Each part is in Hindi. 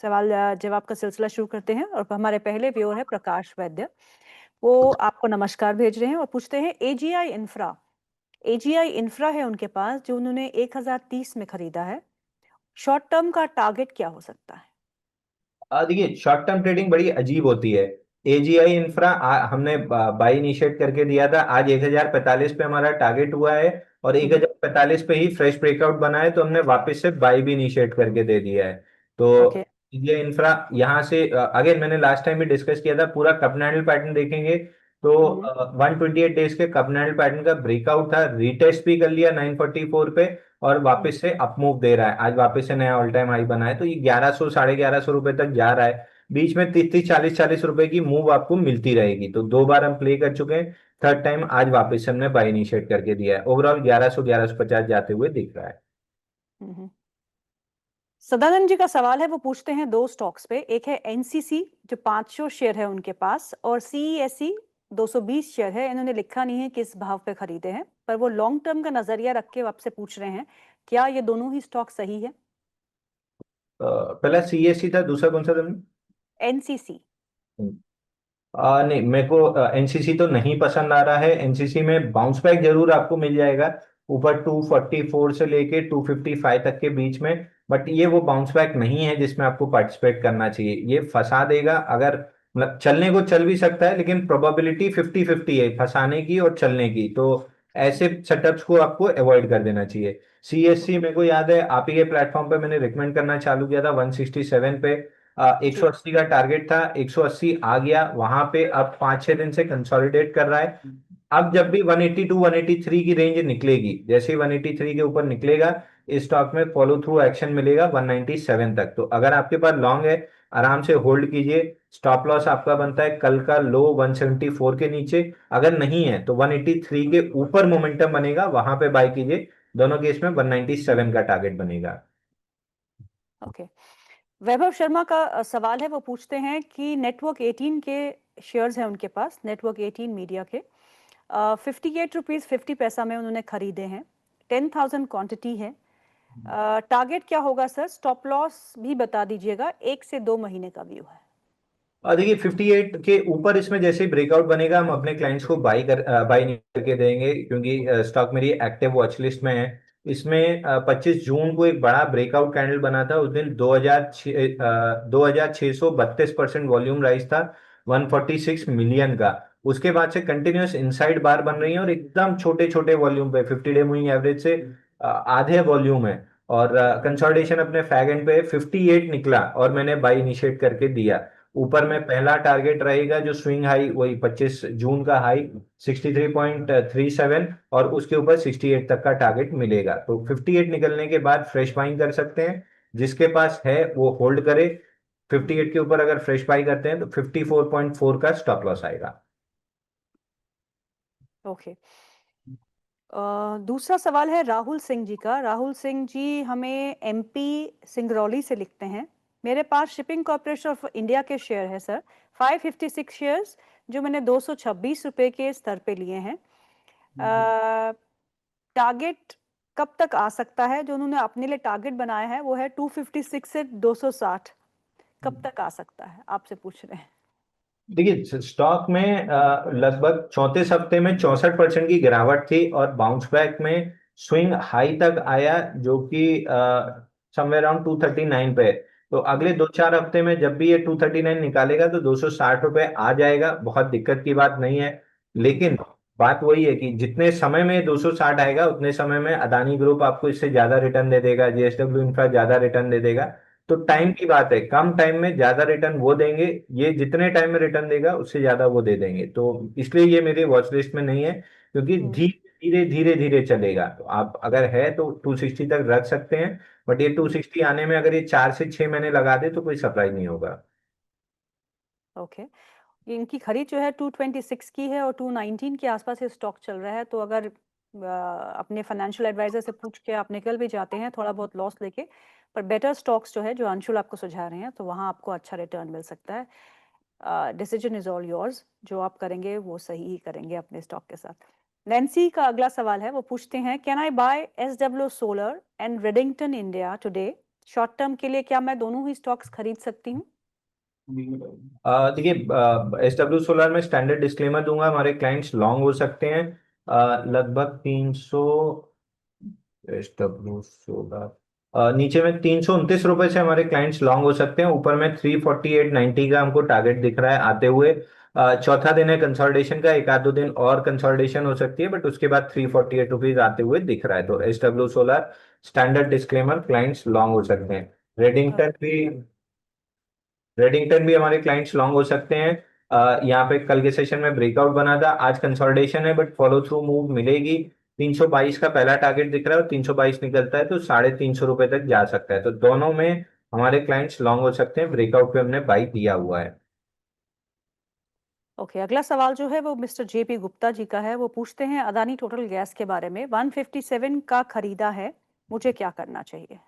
सवाल जवाब का सिलसिला शुरू करते हैं और हमारे पहले व्यूअर है प्रकाश वैद्य। वो आपको नमस्कार भेज रहे हैं और पूछते हैं एजीआई इंफ्रा है उनके पास जो उन्होंने 1030 में खरीदा है। शॉर्ट टर्म का टारगेट क्या हो सकता है? देखिए, शॉर्ट टर्म ट्रेडिंग बड़ी अजीब होती है। एजीआई इंफ्रा हमने बाई इनिशिएट करके दिया था, आज 1045 पे हमारा टारगेट हुआ है और हम्म, 1045 पे ही फ्रेश ब्रेकआउट बना है, तो हमने वापस से बाई भी इनिशिएट करके दे दिया है। तो ओके। एजीआई इंफ्रा यहाँ से अगेन मैंने लास्ट टाइम भी डिस्कस किया था, पूरा कपनैडल पैटर्न देखेंगे तो हम्म, 128 डेज के कपनैडल पैटर्न का ब्रेकआउट था, रीटेस्ट भी कर लिया 944 पे और हम्म, वापस से अप मूव दे रहा है। आज वापस से नया ऑल टाइम हाई बना है, तो ये 1100 1150 रुपए तक जा रहा है। बीच में 30 30 40 40 रुपए की मूव आपको मिलती रहेगी, तो 2 बार हम प्ले कर चुके हैं। थर्ड टाइम आज वापस से हमने बाय इनिशिएट करके दिया है। ओवरऑल 1100 1150 जाते हुए दिख रहा है। हम्म। सदानंद जी का सवाल है, वो पूछते हैं दो स्टॉक्स पे। एक है एनसीसी जो 500 शेयर है उनके पास, और सीईएससी 220 शेयर है। इन्होंने लिखा नहीं है किस भाव पे खरीदे हैं, पर वो लॉन्ग टर्म का नजरिया रख के आपसे पूछ रहे हैं क्या ये दोनों ही स्टॉक सही है? पहला सीएससी था, दूसरा कौन सा था? एनसीसी। नहीं, मेरे को एनसीसी तो नहीं पसंद आ रहा है। एनसीसी में बाउंस बैक जरूर आपको मिल जाएगा, ऊपर 244 से लेके 255 तक के बीच में। बट ये वो बाउंस बैक नहीं है जिसमें आपको पार्टिसिपेट करना चाहिए। ये फंसा देगा, अगर मतलब चलने को चल भी सकता है, लेकिन प्रोबेबिलिटी 50-50 है फंसाने की और चलने की। तो ऐसे सेटअप्स को आपको अवॉइड कर देना चाहिए। सीएससी मेरे को याद है आप ही के प्लेटफॉर्म पे मैंने रिकमेंड करना चालू किया था 167 पे। एक जी। सौ अस्सी का टारगेट था, 180 आ गया वहां पे। अब 5-6 दिन से कंसोलिडेट कर रहा है। अब जब भी 180 टू 183 की रेंज निकलेगी, जैसे ही 183 के ऊपर निकलेगा, इस स्टॉक में फॉलो थ्रू एक्शन मिलेगा 197 तक। तो अगर आपके पास लॉन्ग है, आराम से होल्ड कीजिए। स्टॉप लॉस आपका बनता है कल का लो 174 के नीचे। अगर नहीं है तो 183 के ऊपर मोमेंटम बनेगा, वहां पे बाय कीजिए। दोनों केस में 197 का टारगेट बनेगा। ओके। वैभव शर्मा का सवाल है, वो पूछते हैं कि नेटवर्क 18 के शेयर्स हैं उनके पास, नेटवर्क 18 मीडिया के। 58 रुपीज 50 पैसा में उन्होंने खरीदे हैं। 10,000 क्वांटिटी है। टारगेट क्या होगा सर? स्टॉप लॉस भी बता दीजिएगा, 1 से 2 महीने का व्यू है। और देखिए, 58 के ऊपर इसमें जैसे ही ब्रेकआउट बनेगा, हम अपने क्लाइंट्स को बाई नहीं करके देंगे, क्योंकि स्टॉक मेरी एक्टिव वॉच लिस्ट में है। इसमें 25 जून को एक बड़ा ब्रेकआउट कैंडल बना था। उस दिन 2632% वॉल्यूम राइज था, 146 मिलियन का। उसके बाद से कंटिन्यूअस इनसाइड बार बन रही है और एकदम छोटे छोटे वॉल्यूम पे 50 डे मूविंग एवरेज से आधे वॉल्यूम है। और कंसोलिडेशन अपने फैग एंड पे 58 निकला और मैंने बाई इनिशिएट करके दिया। ऊपर में पहला टारगेट रहेगा जो स्विंग हाई, वही 25 जून का हाई 63.37, और उसके ऊपर 68 तक का टारगेट मिलेगा। तो 58 निकलने के बाद फ्रेश बाइंग कर सकते हैं। जिसके पास है वो होल्ड करे। 58 के ऊपर अगर फ्रेश बाई करते हैं तो 54.4 का स्टॉप लॉस आएगा। ओके। दूसरा सवाल है राहुल सिंह जी का। राहुल सिंह जी हमें एमपी सिंगरौली से लिखते हैं, मेरे पास शिपिंग कॉर्पोरेशन ऑफ इंडिया के शेयर है सर, 556 शेयर्स, जो मैंने 226 रुपए के स्तर पे लिए हैं। टारगेट कब तक आ सकता है? जो उन्होंने अपने लिए टारगेट बनाया है वो है 256 से 260। कब तक आ सकता है आपसे पूछ रहे हैं। देखिए, स्टॉक में लगभग 34 हफ्ते में 64% की गिरावट थी और बाउंस बैक में स्विंग हाई तक आया, जो कि समवेयर अराउंड 239 पे है। तो अगले 2-4 हफ्ते में जब भी ये 239 निकालेगा तो 260 रुपए आ जाएगा, बहुत दिक्कत की बात नहीं है। लेकिन बात वही है कि जितने समय में 260 आएगा, उतने समय में अदानी ग्रुप आपको इससे ज्यादा रिटर्न दे देगा, जेएसडब्ल्यू इंफ्रा ज्यादा रिटर्न दे देगा। तो टाइम की बात है, कम टाइम में ज्यादा रिटर्न वो देंगे। ये जितने टाइम में रिटर्न देगा उससे ज्यादा वो दे देंगे, तो इसलिए ये मेरे वॉच लिस्ट में नहीं है। क्योंकि धीरे धीरे धीरे चलेगा, तो आप अगर है तो 260 तक रख सकते हैं। बट ये 260 आने में अगर ये 4 से 6 महीने लगा दे तो कोई सरप्राइज नहीं होगा। ओके। इनकी खरीद जो है 226 की है और 219 के आसपास ये स्टॉक चल रहा है। तो अगर अपने फाइनेंशियल एडवाइजर से पूछ के आप निकल भी जाते हैं थोड़ा बहुत लॉस लेके, पर बेटर स्टॉक्स जो है जो अंशुल आपको सुझा रहे हैं, तो वहाँ आपको अच्छा रिटर्न मिल सकता है। डिसीजन इज ऑल योर्स, जो आप करेंगे वो सही ही करेंगे अपने स्टॉक के साथ। नैन्सी का अगला सवाल है, वो पूछते हैं can I buy SW solar and Redington India today short term के लिए क्या मैं दोनों ही स्टॉक्स खरीद सकती हूँ? देखिए, SW सोलर में स्टैंडर्ड डिस्क्लेमर दूंगा, हमारे क्लाइंट्स लॉन्ग हो सकते हैं लगभग 300। SW सोलर नीचे में 329 रुपए से हमारे क्लाइंट्स लॉन्ग हो सकते हैं, ऊपर में 348.90 का हमको टारगेट दिख रहा है आते हुए। चौथा दिन है कंसोलिडेशन का, एक आध दो दिन और कंसोलिडेशन हो सकती है, बट उसके बाद 348 रुपीज आते हुए दिख रहा है। तो SW solar standard disclaimer, clients long हो सकते हैं। रेडिंगटन भी रेडिंगटन भी हमारे क्लाइंट्स लॉन्ग हो सकते हैं। यहाँ पे कल के सेशन में ब्रेकआउट बना था, आज कंसोलिडेशन है बट फॉलो थ्रू मूव मिलेगी। 322 का पहला टारगेट दिख रहा है और 322 निकलता है तो 350 रुपए तक जा सकता है। तो दोनों में हमारे क्लाइंट्स लॉन्ग हो सकते हैं, ब्रेकआउट पे हमने बाई दिया हुआ है। ओके, अगला सवाल जो है वो मिस्टर JP गुप्ता जी का है। वो पूछते हैं अदानी टोटल गैस के बारे में, 157 का खरीदा है, मुझे क्या करना चाहिए?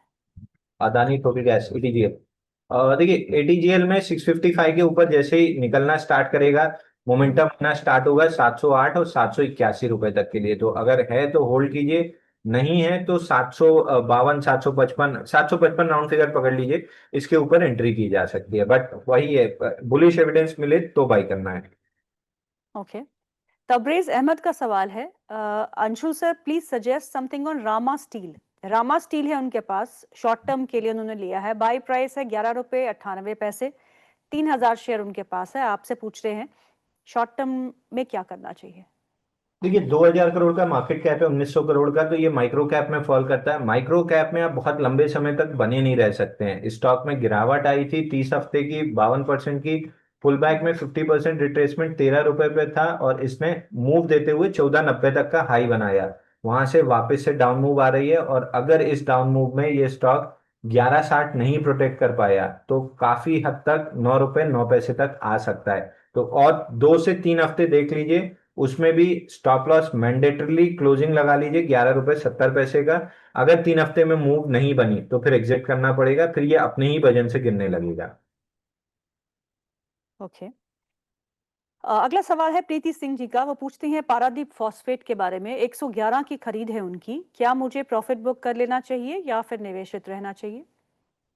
Adani total gas, ATGL। देखिए, ATGL में 655 के ऊपर जैसे ही निकलना स्टार्ट करेगा, मोमेंटम आना स्टार्ट होगा 708 और 781 रुपए तक के लिए। तो अगर है तो होल्ड कीजिए, नहीं है तो 752, 755, 755 राउंड फिगर पकड़ लीजिए, इसके ऊपर एंट्री की जा सकती है। बट वही है, बुलिश एविडेंस मिले तो बाई करना है। ओके, तबरेज अहमद का सवाल है, Anshul sir please suggest something on Rama steel. Rama steel है उनके पास, शॉर्ट टर्म के लिए उन्होंने लिया है, बाई प्राइस है 11 रुपए 98 पैसे, 3000 शेयर उनके पास है। आपसे पूछ रहे हैं शॉर्ट टर्म में क्या करना चाहिए? देखिए, 2000 करोड़ का मार्केट कैप है, 1900 करोड़ का, तो ये माइक्रो कैप में फॉल करता है। माइक्रो कैप में आप बहुत लंबे समय तक बने नहीं रह सकते हैं। स्टॉक में गिरावट आई थी 30 हफ्ते की, 52% की। पुल बैक में 50% रिट्रेसमेंट 13 रुपए पे था और इसने मूव देते हुए 1490 तक का हाई बनाया। वहां से वापस से डाउन मूव आ रही है और अगर इस डाउन मूव में ये स्टॉक 1160 नहीं प्रोटेक्ट कर पाया तो काफी हद तक 9 रुपए 9 पैसे तक आ सकता है। तो और 2 से 3 हफ्ते देख लीजिए, उसमें भी स्टॉप लॉस मैंडेटरली क्लोजिंग लगा लीजिए 11 रुपए 70 पैसे का। अगर 3 हफ्ते में मूव नहीं बनी तो फिर एग्जिट करना पड़ेगा, फिर ये अपने ही वजन से गिरने लगेगा। ओके, अगला सवाल है प्रीति सिंह जी का। वो पूछती हैं पारादीप फॉस्फेट के बारे में, 111 की खरीद है उनकी, क्या मुझे प्रॉफिट बुक कर लेना चाहिए या फिर निवेशित रहना चाहिए?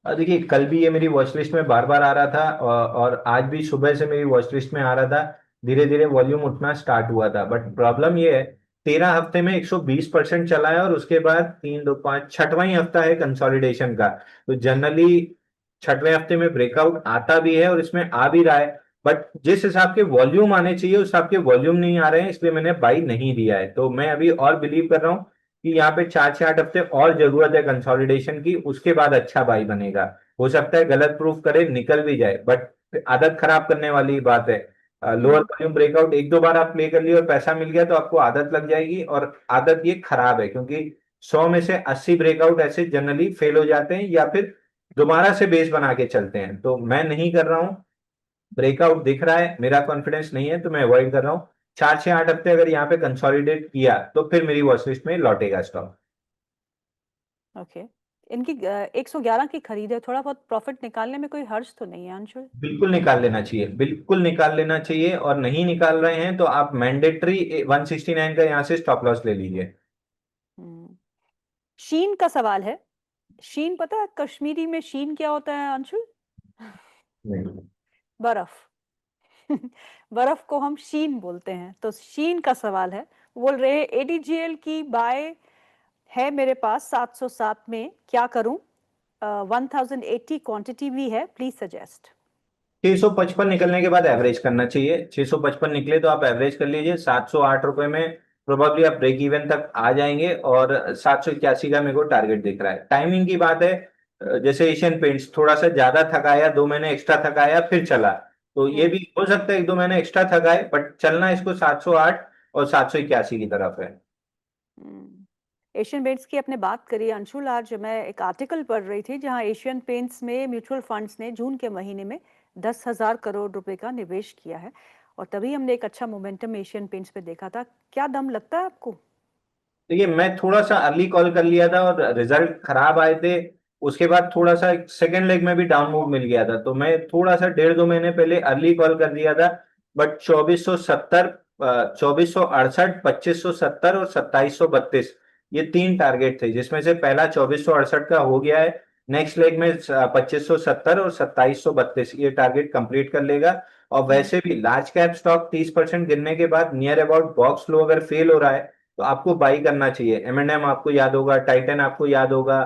देखिए, कल भी ये मेरी वॉच लिस्ट में बार बार आ रहा था और आज भी सुबह से मेरी वॉच लिस्ट में आ रहा था। धीरे धीरे वॉल्यूम उठना स्टार्ट हुआ था, बट प्रॉब्लम ये है, 13 हफ्ते में 120% चला है और उसके बाद 3 2 5 छठवां ही हफ्ता है कंसोलिडेशन का। तो जनरली छठवें हफ्ते में ब्रेकआउट आता भी है और इसमें आ भी रहा है, बट जिस हिसाब के वॉल्यूम आने चाहिए उस हिसाब के वॉल्यूम नहीं आ रहे हैं, इसलिए मैंने बाई नहीं दिया है। तो मैं अभी और बिलीव कर रहा हूँ कि यहाँ पे 4 से 8 हफ्ते और जरूरत है कंसोलिडेशन की, उसके बाद अच्छा बाई बनेगा। हो सकता है गलत प्रूफ करे, निकल भी जाए, बट आदत खराब करने वाली बात है। लोअर वॉल्यूम ब्रेकआउट एक दो बार आप प्ले कर लिए और पैसा मिल गया तो आपको आदत लग जाएगी, और आदत ये खराब है क्योंकि 100 में से 80 ब्रेकआउट ऐसे जनरली फेल हो जाते हैं या फिर दोबारा से बेस बना के चलते हैं। तो मैं नहीं कर रहा हूँ, ब्रेकआउट दिख रहा है, मेरा कॉन्फिडेंस नहीं है तो मैं अवॉइड कर रहा हूँ। 4 से 8 हफ्ते अगर यहाँ पे कंसोलिडेट किया तो फिर मेरी वॉच लिस्ट में लौटेगा स्टॉक। ओके, इनकी 111 की खरीद है, थोड़ा बहुत प्रॉफिट निकालने में कोई हर्ज तो नहीं है अंशुल? बिल्कुल निकाल लेना चाहिए, बिल्कुल निकाल लेना चाहिए, और नहीं निकाल रहे हैं तो आप मैंडेटरी 169 का यहाँ से स्टॉप लॉस ले लीजिए। हम्म, शीन का सवाल है। शीन पता है कश्मीरी में शीन क्या होता है अंशुल? नहीं। बर्फ। बर्फ को हम शीन बोलते हैं। तो शीन का सवाल है, बोल रहे हैं ADGL की बाय है मेरे पास 707 में, क्या करूं? 1080 क्वांटिटी भी है, प्लीज सजेस्ट। 655 निकलने के बाद एवरेज करना चाहिए। 655 निकले तो आप एवरेज कर लीजिए, 708 रुपए में प्रोबेबली आप ब्रेक इवन तक आ जाएंगे, और 781 का मेरे को टारगेट दिख रहा है। टाइमिंग की बात है, जैसे एशियन पेंट्स थोड़ा सा ज्यादा थकाया, 2 महीने एक्स्ट्रा थकाया फिर चला, तो ये भी हो सकता है 1 2 महीने एक्स्ट्रा थकाए, बट चलना इसको 708 और 781 की तरफ है। एशियन पेंट्स की आपने बात करी अंशुल, आज मैं एक आर्टिकल पढ़ रही थी जहां एशियन पेंट्स में म्यूचुअल फंड्स ने जून के महीने में 10,000 करोड़ रुपए का निवेश किया है, और तभी हमने एक अच्छा मोमेंटम एशियन पेंट्स पे देखा था। क्या दम लगता है आपको? देखिए, मैं थोड़ा सा अर्ली कॉल कर लिया था और रिजल्ट खराब आए थे, उसके बाद थोड़ा सा सेकेंड लेग में भी डाउन मूव मिल गया था, तो मैं थोड़ा सा 1.5 2 महीने पहले अर्ली कॉल कर दिया था। बट 2470, 2468, 2570 और 2732, ये 3 टारगेट थे, जिसमें से पहला 2468 का हो गया है। नेक्स्ट लेग में 2570 और 2732 ये टारगेट कंप्लीट कर लेगा। और वैसे भी लार्ज कैप स्टॉक 30% गिरने के बाद नियर अबाउट बॉक्स लो अगर फेल हो रहा है तो आपको बाई करना चाहिए। M&M आपको याद होगा, टाइटन आपको याद होगा,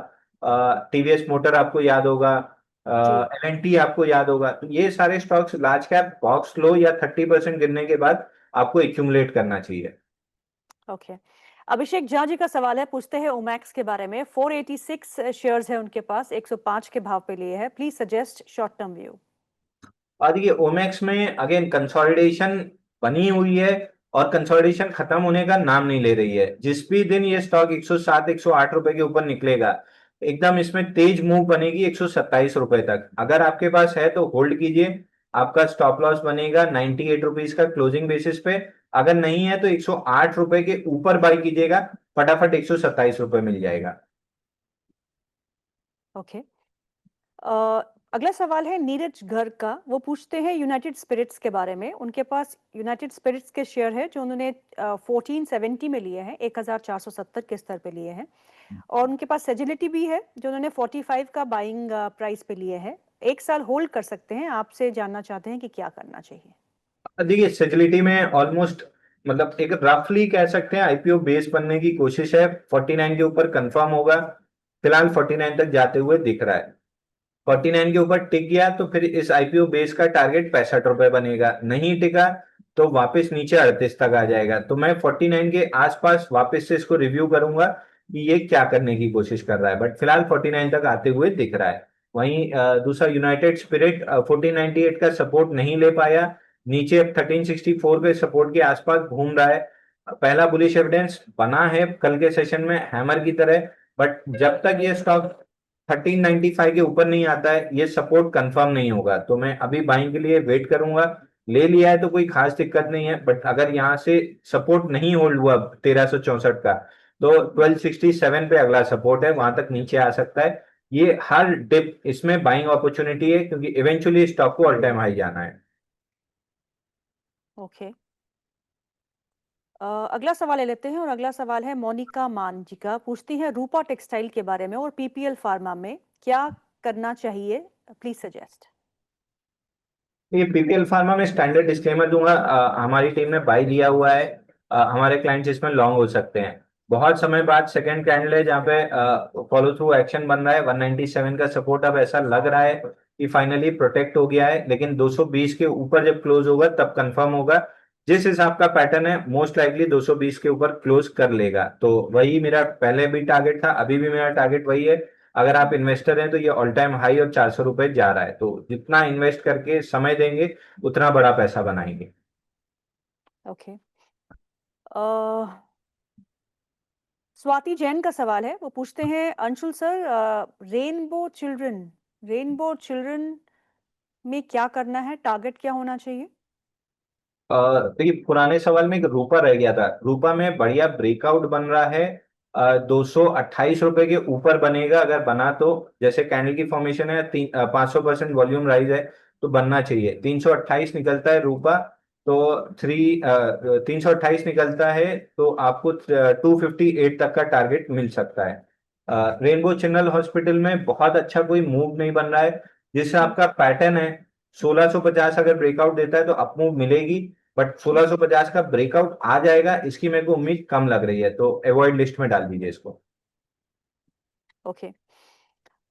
टीवीएस मोटर आपको याद होगा, जी। L&T आपको याद होगा। तो ये सारे स्टॉक्स लार्ज कैप बॉक्स लो या 30% गिरने के बाद आपको एक्यूमुलेट करना चाहिए। ओके। अभिषेक झा जी का सवाल है, पूछते हैं ओमैक्स के बारे में। 486 शेयर्स है उनके पास, 105 के भाव पे लिए है। Please suggest short term view. और ये ओमेक्स में अगेन कंसोलिडेशन बनी हुई है और कंसोलिडेशन खत्म होने का नाम नहीं ले रही है। जिस भी दिन ये स्टॉक 107 108 रुपए के ऊपर निकलेगा एकदम इसमें तेज मूव बनेगी 127 रुपए तक। अगर आपके पास है तो होल्ड कीजिए, आपका स्टॉप लॉस बनेगा 98 रुपीज का क्लोजिंग बेसिस पे। अगर नहीं है तो 108 रुपए के ऊपर बाई कीजिएगा, फटाफट 127 रुपए मिल जाएगा। ओके। अगला सवाल है नीरज घर का। वो पूछते हैं यूनाइटेड स्पिरिट्स के बारे में। उनके पास यूनाइटेड स्पिरिट्स के शेयर है जो उन्होंने 1470 में लिए हैं, 1470 के स्तर पे लिए हैं। और उनके पास सेजिलिटी भी है जो उन्होंने 45 का बाइंग प्राइस पे लिए हैं। 1 साल होल्ड कर सकते हैं। आपसे जानना चाहते हैं कि क्या करना चाहिए। देखिए सेजिलिटी में ऑलमोस्ट मतलब एक रफली कह सकते हैं आईपीओ बेस बनने की कोशिश है। 49 के ऊपर कंफर्म होगा, फिलहाल 49 तक जाते हुए दिख रहा है। 49 के ऊपर टिक गया तो फिर इस आईपीओ बेस का टारगेट 65 रुपए बनेगा। नहीं टिका तो वापस नीचे 38 तक आ जाएगा। तो मैं 49 के आसपास वापस से इसको रिव्यू करूंगा कि ये क्या करने की कोशिश कर रहा है, बट फिलहाल 49 तक आते हुए दिख रहा है। वहीं दूसरा यूनाइटेड स्पिरिट 1498 का सपोर्ट नहीं ले पाया, नीचे अब 1364 के सपोर्ट के आसपास घूम रहा है। पहला बुलिश एविडेंस बना है कल के सेशन में हैमर की तरह, बट जब तक ये स्टॉक 1395 के ऊपर नहीं आता है ये सपोर्ट कंफर्म नहीं होगा। तो मैं अभी बाइंग के लिए वेट करूंगा। ले लिया है तो कोई खास दिक्कत नहीं है, बट अगर यहाँ से सपोर्ट नहीं होल्ड हुआ 1364 का तो 1267 पे अगला सपोर्ट है, वहां तक नीचे आ सकता है। ये हर डिप इसमें बाइंग अपॉर्चुनिटी है क्योंकि इवेंचुअली स्टॉक को ऑल टाइम हाई जाना है। ओके। अगला सवाल ले लेते हैं। और अगला सवाल है मोनिका मान जी का। पूछती हैं रूपा टेक्सटाइल के बारे में और पीपीएल फार्मा में क्या करना चाहिए। Please suggest. ये पीपीएल फार्मा में स्टैंडर्ड डिस्क्लेमर दूंगा, हमारी टीम ने बाई लिया हुआ है। हमारे क्लाइंट्स इसमें लॉन्ग हो सकते हैं। बहुत समय बाद सेकंड कैंडल है जहाँ पे फॉलो थ्रू एक्शन बन रहा है। 197 का सपोर्ट अब ऐसा लग रहा है कि फाइनली प्रोटेक्ट हो गया है, लेकिन 220 के ऊपर जब क्लोज होगा तब कंफर्म होगा। जिस हिसाब का पैटर्न है मोस्ट लाइकली 220 के ऊपर क्लोज कर लेगा। तो वही मेरा पहले भी टारगेट था, अभी भी मेरा टारगेट वही है। अगर आप इन्वेस्टर हैं तो ये ऑल टाइम हाई और 400 रुपए जा रहा है, तो जितना इन्वेस्ट करके समय देंगे उतना बड़ा पैसा बनाएंगे। ओके। स्वाति जैन का सवाल है। वो पूछते हैं अंशुल सर, रेनबो चिल्ड्रन में क्या करना है, टारगेट क्या होना चाहिए। देखिए पुराने सवाल में एक रूपा रह गया था। रूपा में बढ़िया ब्रेकआउट बन रहा है। 228 रुपए के ऊपर बनेगा, अगर बना तो जैसे कैंडल की फॉर्मेशन है 500% वॉल्यूम राइज है तो बनना चाहिए। 328 निकलता है रूपा तो 328 निकलता है तो आपको 258 तक का टारगेट मिल सकता है। रेनबो चिन्नल हॉस्पिटल में बहुत अच्छा कोई मूव नहीं बन रहा है। जिससे आपका पैटर्न है 1650 अगर ब्रेकआउट देता है तो अप मूव मिलेगी, बट 1650 का ब्रेकआउट आ जाएगा इसकी मेरे को उम्मीद कम लग रही है, तो अवॉइड लिस्ट में डाल दीजिए इसको। ओके।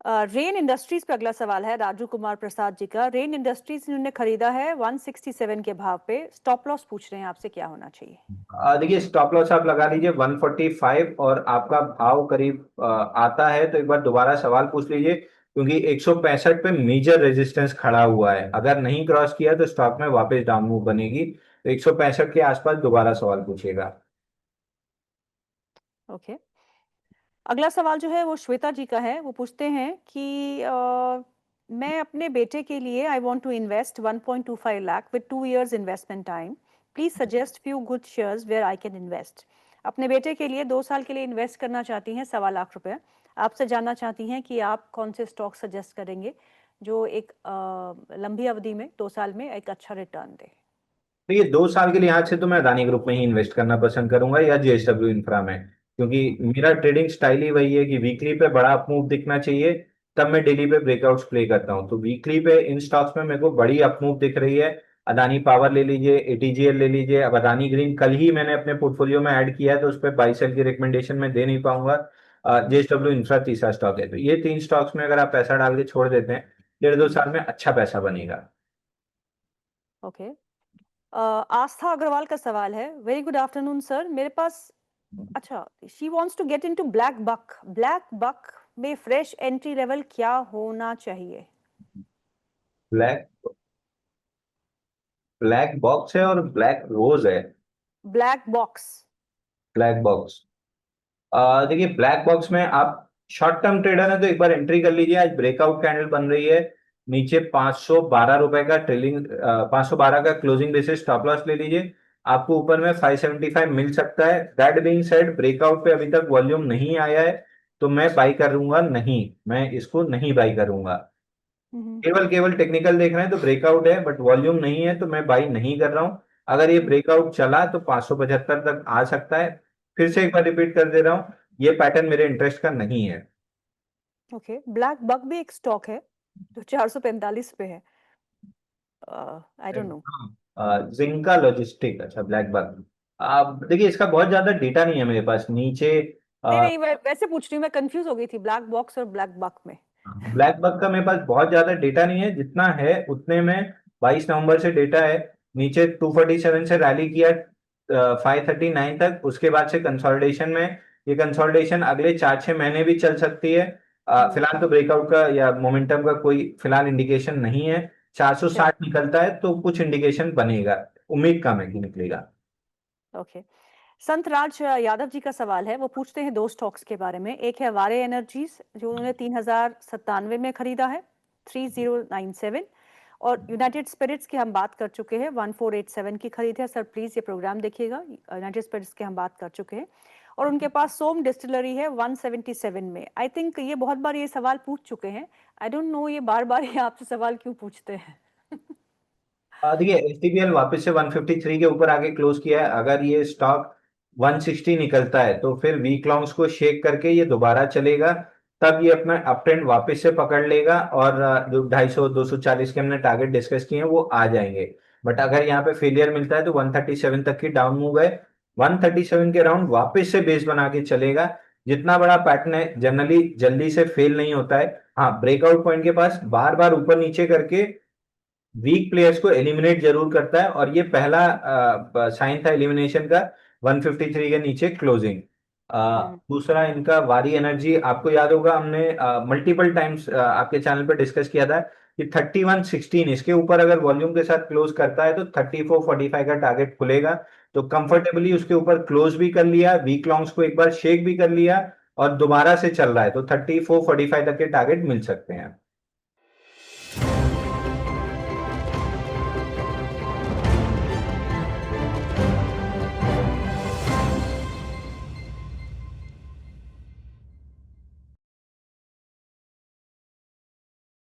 रेन इंडस्ट्रीज पे अगला सवाल है राजू कुमार प्रसाद जी का। रेन इंडस्ट्रीज इन्होंने खरीदा है 167 के भाव पे। स्टॉप लॉस पूछ रहे हैं आपसे, क्या होना चाहिए। देखिए स्टॉप लॉस आप लगा लीजिए 145 और आपका भाव करीब आता है तो एक बार दोबारा सवाल पूछ लीजिए, क्योंकि 165 पे मेजर रेजिस्टेंस खड़ा हुआ है। अगर नहीं क्रॉस किया तो स्टॉक में वापस डाउन मूव बनेगी। तो 165 के आसपास दोबारा सवाल पूछिएगा। ओके। अगला सवाल जो है वो श्वेता जी का है। वो पूछते हैं कि मैं अपने बेटे के लिए I want to invest 1.25 lakh with 2 years investment time. Please suggest few good shares where I can invest. अपने बेटे के लिए 2 साल के लिए इन्वेस्ट करना चाहती हैं 1.25 लाख रुपए। आपसे जानना चाहती हैं कि आप कौन से स्टॉक सजेस्ट करेंगे जो एक लंबी अवधि में 2 साल में एक अच्छा रिटर्न दे। तो ये 2 साल के लिए आज से तो मैं अदानी ग्रुप में ही इन्वेस्ट करना पसंद करूंगा या जेएसडब्ल्यू इंफ्रा में, क्योंकि मेरा ट्रेडिंग स्टाइल ही वही है कि वीकली पे बड़ा अप मूव दिखना चाहिए। तब मैं डेली पे ब्रेकआउट्स प्ले करता हूँ। तो वीकली पे इन स्टॉक्स में मेरे को बड़ी अपमूव दिख रही है। अदानी पावर ले लीजिए, एटीजीएल ले लीजिए। अब अदानी ग्रीन कल ही मैंने अपने पोर्टफोलियो में ऐड किया है, तो उस पर बाई सेल की रिकमेंडेशन में दे नहीं पाऊंगा। जेएसडब्ल्यू इंफ्रा तीसरा स्टॉक है। तो ये तीन स्टॉक्स में अगर आप पैसा डाल के छोड़ देते हैं, 1.5-2 साल में अच्छा पैसा बनेगा। ओके। आस्था अग्रवाल का सवाल है, वेरी गुड आफ्टरनून सर, मेरे पास, अच्छा, she wants to get into black buck में फ्रेश एंट्री लेवल क्या होना चाहिए? ब्लैक ब्लैक बॉक्स है और ब्लैक रोज है। Black box. ब्लैक बॉक्स, देखिए ब्लैक बॉक्स में आप शॉर्ट टर्म ट्रेडर है तो एक बार एंट्री कर लीजिए। आज ब्रेकआउट कैंडल बन रही है, नीचे 512 रुपए का ट्रेलिंग, 512 का क्लोजिंग बेसिस स्टॉप लॉस ले लीजिए। आपको ऊपर में 575 मिल सकता है। दैट बीइंग सेड, ब्रेकआउट पे अभी तक वॉल्यूम नहीं आया है, तो मैं बाई करूंगा नहीं, मैं इसको नहीं बाई करूंगा। केवल केवल टेक्निकल देख रहे हैं तो ब्रेकआउट है, बट वॉल्यूम नहीं है, तो मैं बाई नहीं कर रहा हूं। अगर ये ब्रेकआउट चला तो 575 तक आ सकता है। फिर से एक बार रिपीट कर दे रहा हूं, ये पैटर्न मेरे इंटरेस्ट का नहीं है। ओके, ब्लैक बक भी एक स्टॉक है जो 445 पे है, आई डोंट नो। जिंका लॉजिस्टिक, अच्छा ब्लैक बक। आप देखिए, इसका बहुत ज्यादा डेटा नहीं है मेरे पास नीचे। नहीं नहीं, वैसे पूछ रही हूँ, मैं कंफ्यूज हो गई थी ब्लैक बॉक्स और ब्लैक बक में। ब्लैक बक का मेरे पास बहुत ज्यादा डेटा नहीं है, जितना है उतने में 22 नवंबर से डेटा है। नीचे 247 से रैली किया 539 तक, उसके बाद से कंसोलिडेशन में। ये कंसोलिडेशन अगले 4-6 महीने भी चल सकती है। फिलहाल तो ब्रेकआउट का या मोमेंटम का कोई फिलहाल इंडिकेशन नहीं है। चल, 460 निकलता है तो कुछ इंडिकेशन बनेगा, उम्मीद कम है कि निकलेगा। ओके। संत राज यादव जी का सवाल है, वो पूछते हैं दो स्टॉक्स के बारे में। एक है वारे एनर्जीज, जो उन्होंने 3097 में खरीदा है, 3097। और यूनाइटेड स्पिरिट्स की हम बात कर चुके हैं, 1487 की खरीद है। सर प्लीज ये प्रोग्राम देखिएगा, यूनाइटेड स्पिरिट्स के हम बात कर चुके हैं। और उनके पास सोम डिस्टिलरी है 177 में। आई थिंक ये बहुत बार ये सवाल पूछ चुके हैं, आई डोंट नो ये बार बार ये आपसे सवाल क्यों पूछते हैं। देखिए एसटीपीएल वापस से 153 के ऊपर आके क्लोज किया है। अगर ये स्टॉक 160 निकलता है तो फिर वीक लॉन्ग्स को शेक करके ये दोबारा चलेगा, तब ये अपना अप ट्रेंड वापस से पकड़ लेगा और जो 250 240 के हमने टारगेट डिस्कस किए हैं वो आ जाएंगे। बट अगर यहाँ पे फेलियर मिलता है तो 137 तक की डाउन मूव है, 137 के राउंड वापस से बेस बना के चलेगा। जितना बड़ा पैटर्न है जनरली जल्दी से फेल नहीं होता है। हाँ, ब्रेकआउट पॉइंट के पास बार बार ऊपर नीचे करके वीक प्लेयर्स को एलिमिनेट जरूर करता है, और ये पहला साइन था एलिमिनेशन का, 153 के नीचे क्लोजिंग। दूसरा इनका वारी एनर्जी, आपको याद होगा हमने मल्टीपल टाइम्स आपके चैनल पर डिस्कस किया था कि 3116 इसके ऊपर अगर वॉल्यूम के साथ क्लोज करता है तो 3445 का टारगेट खुलेगा। तो कंफर्टेबली उसके ऊपर क्लोज भी कर लिया, वीक लॉन्ग्स को एक बार शेक भी कर लिया, और दोबारा से चल रहा है तो 3445 तक के टारगेट मिल सकते हैं।